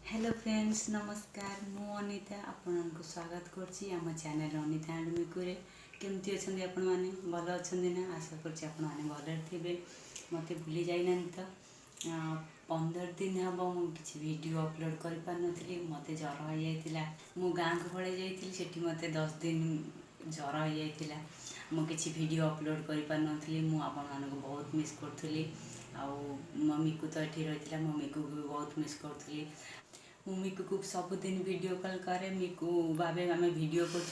Hello friends नमस्कार मु अनिता आपको स्वागत करछि आम चैनल अनिता एंड मिकु रे केमती अछंदी आपण माने भलो अछंदी ना आशा करछि आपण माने भलो थिबे मते भूली जाई नन त 15 दिन हबो मु किछि वीडियो अपलोड करि पार नथिली मते ज्वर हो जाइतिला मु गां को पळे जाइतिली सेठी मते 10 दिन ज्वर हो जाइतिला मु किछि वीडियो अपलोड करि पार नथिली मु आपण मानको बहुत मिस करथली आ मम्मी को तो एठी रहितिला मम्मी को भी बहुत मिस करथली मम्मी को सबुदिन वीडियो कॉल करे मिकु भावे आम वीडियो कर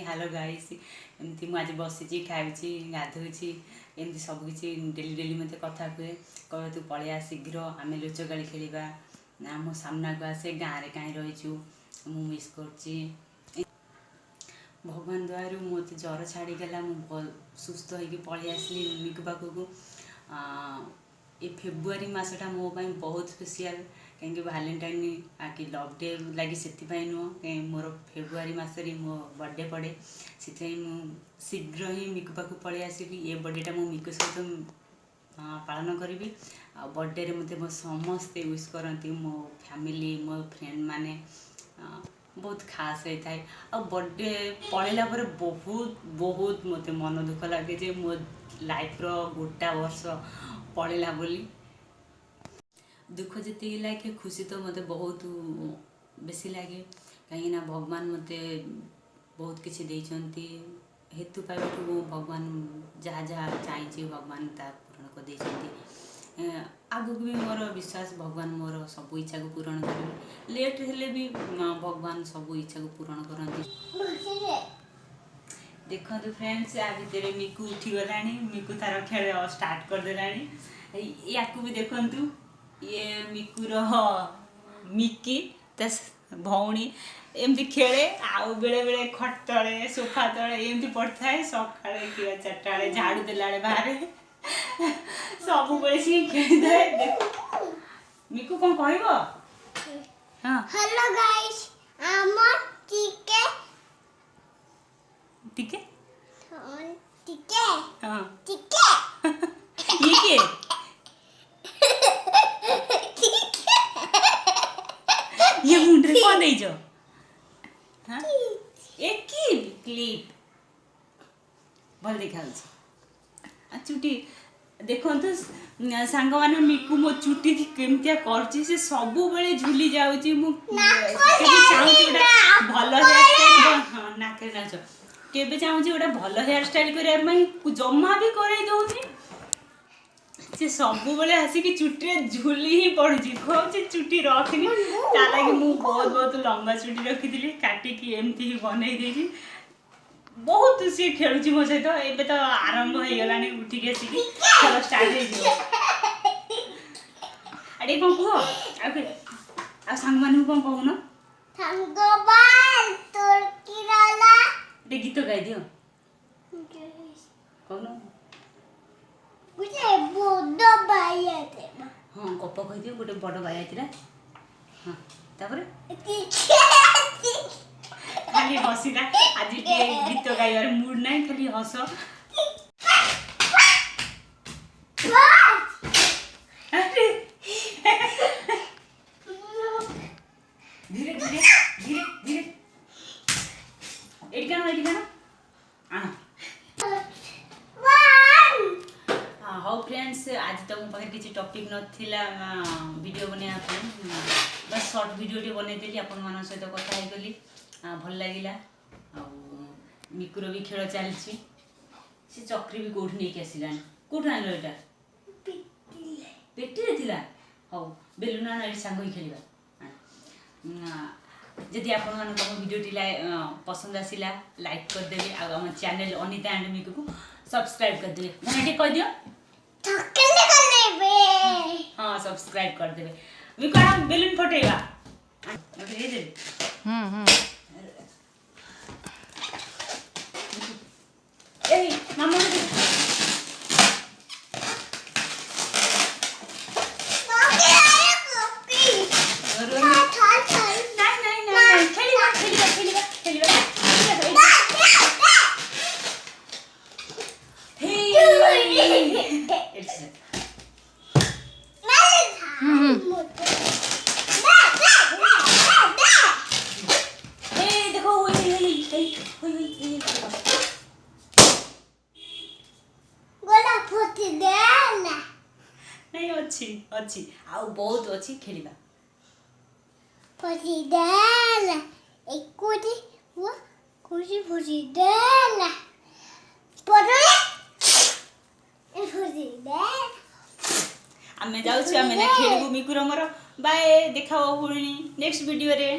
हेलो गाइस एमती मुझे बसी खाई गाधोची एमती सबकि डेली डेली मत कथा कहे कह तू पलैया शीघ्र आम लुचकाली खेलवा आम सामना को आसे गाँव में कहीं रहीचु मु मिस कर भगवान दयारू मत ज्वर छाड़ीगला मुझे सुस्थ होगी पलि आसली मिकु पाखक ये फेब्रुआरी मसटा मो बहुत स्पेशल कहीं वैलेंटाइन आकि लव डे लगी से नुह कहीं मोर फेब्रुआरी मसरी मो बर्थडे पड़े से शीघ्र ही मिकु पाखु पलि आसली ये बर्थडेटा मो मिकु सहित पालन करी आ बर्थडे मत मो समस्ते विश करती मो फैमिली मो फ्रेंड माने बहुत खास होता है आ बर्थडे पड़ेला पर बहुत बहुत मत मन दुख लगे जे मो लाइफ रो गोटा वर्ष पड़ेला बोली दुख जी लगे खुशी तो मत बहुत बेसी लगे कहीं भगवान मत बहुत किसी देइचंती हेतु पाइबा भगवान जहाँ जहाँ चाहिए भगवान ता पूरण कर देइचंती आगु भी मोर विश्वास भगवान मोर सब इच्छा को पूरण करेंगे लेट हेले भी भगवान सब इच्छा को पूरण करती देखो फ्रेंड्स आ भितर मिकु उठी गला मिकु तार खेल स्टार्ट करदेलानी या भी देखु ये मिकुर मिकी ता भौणी एमती खेले आउ बेले बेले खट तले सोफा तले एमती पड़ता है सका कि 4टा बेले झाड़ू देला बाहर सब बेले सी खेली थाए देख मिकु कौन कहबो हां हेलो गाइस आम टिके टिके टिके हां टिके ये के ये मुंडे कौन दे जो हां एक की क्लिप भल देखा आ चुटी देखंतु सांग माने मिकु मो चुटी केमतिया करची से सब बेले झुली जाउची मु केबे चाहूची ओटा भलो हेयर स्टाइल हां नाके नाचो केबे चाहूची ओटा भलो हेयर स्टाइल करिया मई जम्मा भी करे दउची से सब बेले आसिक चुटी झुली ही पड़ी कौन चुटी रखनी लगे मुझे बहुत बहुत लंबा चुटी रखी थी काटिकी एमती ही बनई बहुत सी खेलुची मो सहित एबे तो आरंभ हो गला उठिक आसिक खेल स्टार्ट हो अरे कौन कह आ सांग मान कौन कहून गीत गाई दियो कहून हाँ गप कह दियो गोटे बड़ भाई आइला हाँ तापर खाली हसीला आज गीत गाइबार मूड ना खाली हस धीरे धीरे धीरे धीरे एटी काना आना हाँ फ्रेंड्स आज तो मो पाखे किसी टॉपिक नथिला वीडियो बनैया बस शॉर्ट वीडियो टे बनईदेली आपण मान सहित कथा होगली भल लगिला आ मिकुर भी खेल चलती से चक्री भी कौट नहीं आसलानी कौट आन एटा पेटी थिला हौ बेलून आन सांग ही खेलिबा जदि आपण मान वीडियो टी पसंद आसिला लाइक कर देबे आ हम चैनल अनिता एंड मिकु को सब्सक्राइब कर देबे मैंने कह दियो हाँ सब्सक्राइब कर देबे मिकु हम बेलून फटेगा दे दे ए मामा ଅଛି ଅଛି ଆଉ ବହୁତ ଅଛି ଖେଳିବା। Fuzzy-della. Écoute, moi, coucou, Fuzzy-della. Podole. Fuzzy-della. ଆମେ ଯାଉଛୁ ଆମେ ନା ଖେଳିବୁ ମିକୁର ମୋର। ବାଏ, ଦେଖା ହବ ପୁଣି ନେକ୍ସଟ ଭିଡିଓରେ।